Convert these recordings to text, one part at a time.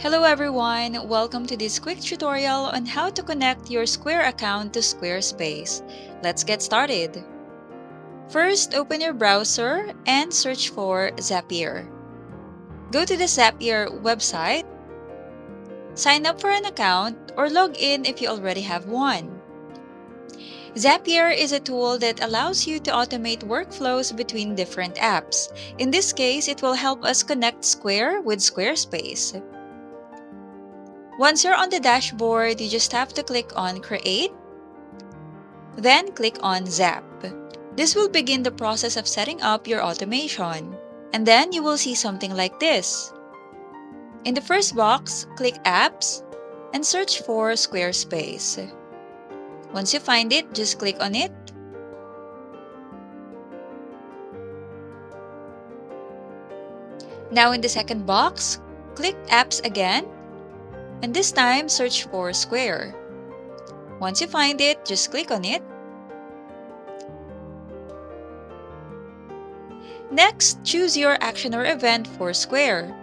Hello everyone! Welcome to this quick tutorial on how to connect your Square account to Squarespace. Let's get started. First, open your browser and search for Zapier. Go to the Zapier website, sign up for an account, or log in if you already have one. Zapier is a tool that allows you to automate workflows between different apps. In this case, it will help us connect Square with Squarespace. Once you're on the dashboard, you just have to click on Create, then click on Zap. This will begin the process of setting up your automation. And then you will see something like this. In the first box, click Apps and search for Squarespace. Once you find it, just click on it. Now in the second box, click Apps again, and this time search for Square. Once you find it, just click on it. Next, choose your action or event for Square.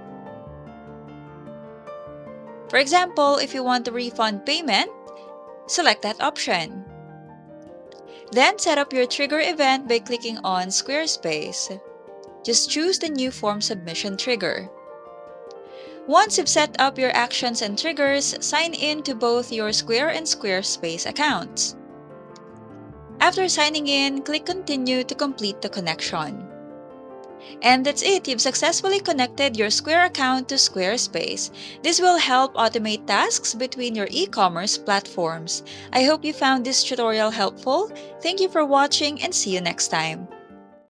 For example, if you want a refund payment, select that option. Then set up your trigger event by clicking on Squarespace. Just choose the new form submission trigger. Once you've set up your actions and triggers, sign in to both your Square and Squarespace accounts. After signing in, click Continue to complete the connection. And that's it, you've successfully connected your Square account to Squarespace. This will help automate tasks between your e-commerce platforms. I hope you found this tutorial helpful. Thank you for watching and see you next time.